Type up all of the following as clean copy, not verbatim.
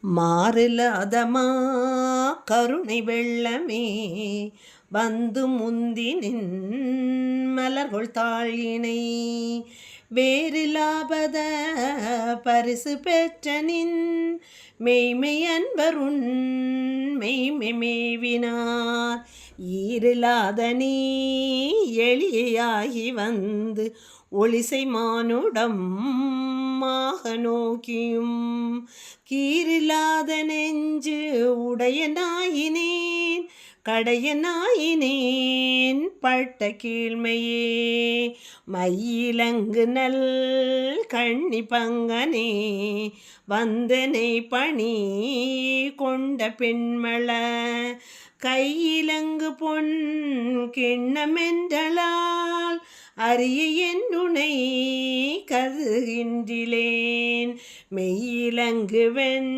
மாறில்லாதமா கருணை வெள்ளமே வந்து முந்தினின் மலர்கொள் தாழினை வேறிலாபத பரிசு பெற்றனின் மெய்மை அன்பருண் மெய்மை மேவினார் ஈரில்லாத நீ எளியாகி வந்து ஒளிசை மானுடம் மாக நோக்கியும் கீரில்லாத நெஞ்சு உடைய நாயினேன் கடைய நாயினேன் பட்ட கீழ்மையே மயிலங்கு நல் கண்ணி பங்கனே வந்தனை பணி கொண்ட பெண்மள கையிலங்கு பொன் கிண்ணமென்றலால் அரிய என்னுனை கருகின்றிலேன் மெய்யிலங்கு வெண்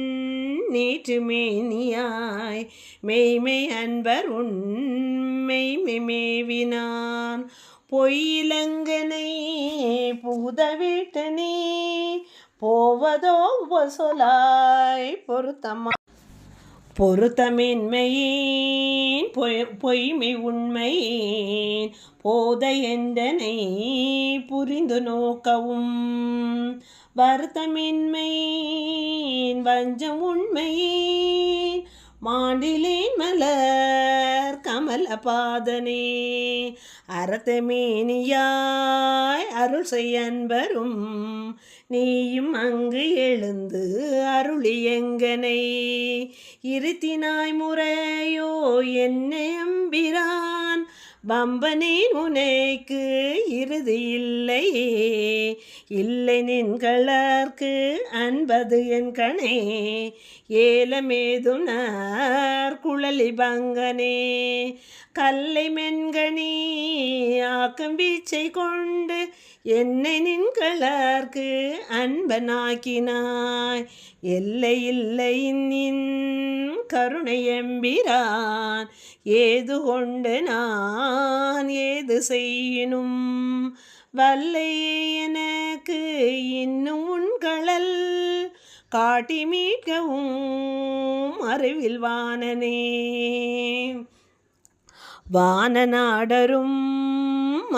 நீற்று மேனியாய் மெய்மை அன்பர் உண்மெய்மை மேவினான் பொய்யிலங்கனை புகுதவிட்டனே போவதோ சொலாய் பொருத்தமின்மையின் பொய்மை உண்மையின் போத என்றனை புரிந்து நோக்கவும் வருத்தமின்மையின் வஞ்சம் உண்மையின் மாண்டிலேன் மலர் கமல பாதனே அறத்தமேனியாய் அருள் செய்யன்பரும் நீயும் அங்கு எழுந்து அருளியங்கனை இருத்தினாய் முறையோ என்னை எம்பிரான் வம்பனேன் உனைக்கு இறுதி இல்லையே இல்லை நின்களர்க்கு அன்பது என் கணே ஏலமேதுனார் குழலி பங்கனே கல்லை மென்கணி ஆக்கம் வீச்சை கொண்டு என்னை நின்களர்க்கு அன்பனாக்கினாய் எல்லை இல்லை நின் கருணை எம்பிரான் ஏது கொண்டு நான் ஏது செய்யினும் வல்லை எனக்கு இன்னும் உன்களல் காட்டி மீட்கவும் அறிவில் வானனே வானநாடரும்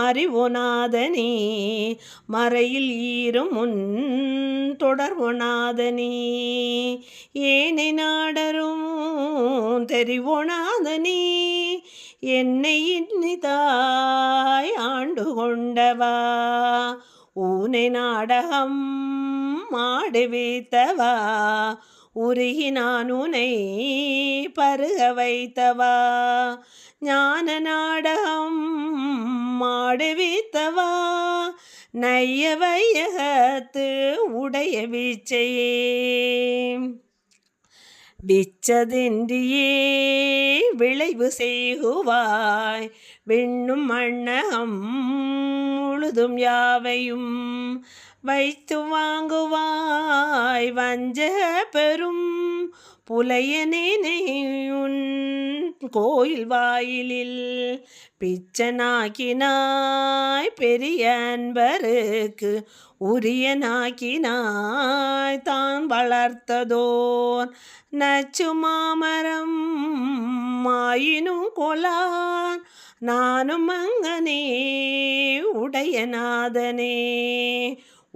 அறிவொனாதனே மறையில் ஈரும் முன் தொடர்வொனாதனே ஏனை நாடரும் தெரிவொனாதனே என்னை இன்னிதாய் ஆண்டு கொண்டவா ஊனை நாடகம் மாடு வைத்தவா உருகி நான் உனை பருக வைத்தவா ஞான நாடகம் மாடு வைத்தவா நைய வையகத்து உடைய வீச்சையே விச்சதின்றியே விளைவு செய்குவாய் விண்ணும் மண்ணகம் முழுதும் யாவையும் வைத்து வாங்குவாய் வஞ்ச பெரும் புலையனேனையுன் கோயில் வாயிலில் பிச்சனாக்கினாய் பெரிய அன்பருக்கு உரியனாக்கினாய் தான் வளர்த்ததோர் நச்சு மாமரம் மாயினும் கொலான் நானும் அங்கனே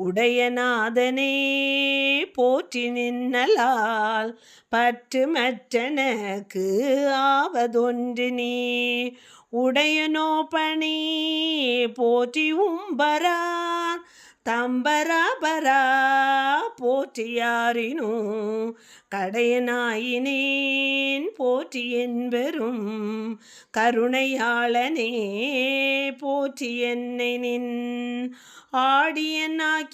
உடையநாதனே போற்றி நின்னலால் பற்று மற்றனக்கு ஆவதொன்று நீ உடையனோ பணி போற்றி உம்பரார் தம்பராபரா போற்றியாரினோ கடையனாயினேன் போற்றி என்பெரும் கருணையாளனே போற்றி என்னை நின்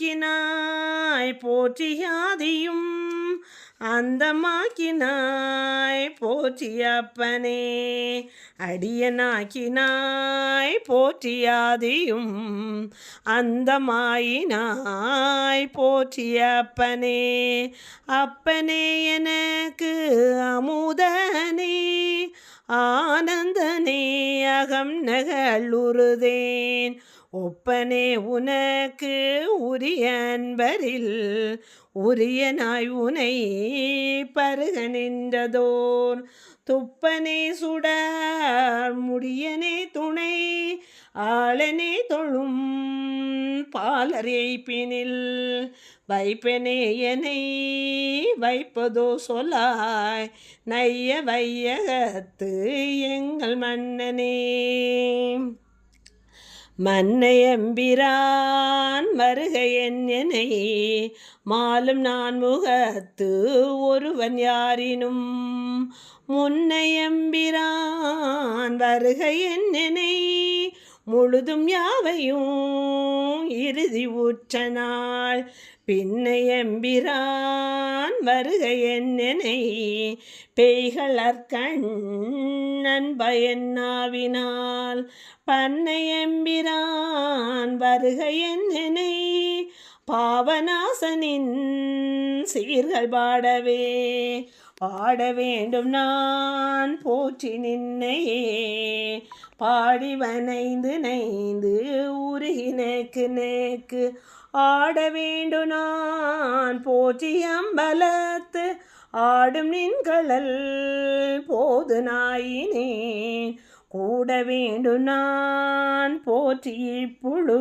ஆடியனாக்கினாய் போற்றியாதியும் அந்தமாக்கினாய் போற்றி அப்பனே அடியனாக்கினாய் போற்றியாதியும் அந்தமாயினாய் போற்றி அப்பனே அப்பனே எனக்கு அமுதனே ஆனந்தனே அகம் நகழுறுதேன் ஒப்பனே உனக்கு உரிய அன்பரில் உரியனாய் உனை பருக நின்றதோர் துப்பனே சுடர் முடியனே துணை ஆளனே தொழும் பாலர் எய்ப்பினில் வைப்பனே எனை வைப்பதோ சொல்லாய் நைய வையகத்து எங்கள் மன்னனே. மன்னையம்பிரான் வருக என்னை மாலும் நான் முகத்து ஒருவன் யாரினும் முன்னையம்பிரான் வருக என்னை முழுதும் யாவையும் இறுதி உற்ற நாள் பின்னையம்பிரான் வருக என்னை பெய்களற்கண்ணன் பயன்னாவினால் பன்னையம்பிரான் வருக என்னை பாவநாசனின் சீர்கள் பாட வேண்டும் நான் போற்றி நின்னையே பாடி வனைந்து நைந்து உருகினேக்கு நேக்கு ஆட வேண்டும் நான் போற்றி அம்பலத்து ஆடும் நின்களல் போது நாயினேன் கூட வேண்டும் நான் போற்றி இப்புழு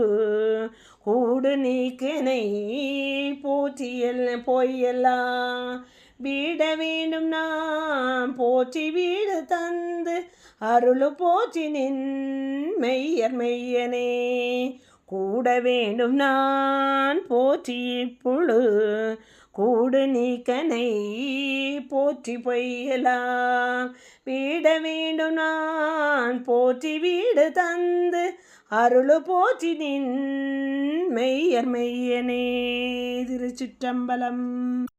கூடு நீக்கனை போற்றியல் பொய்யெல்லாம் வீட வேண்டும் நான் போற்றி வீடு தந்து அருளு போற்றி நின் மெய்யர் மெய்யனே கூட வேண்டும் நான் போற்றி இப்புழு கூடு நீக்கனை போற்றி பொய்யலாம் வீட வேண்டும் நான் போற்றி வீடு தந்து அருளு போற்றி நின் மெய்யர் மெய்யனே. திருச்சிற்றம்பலம்.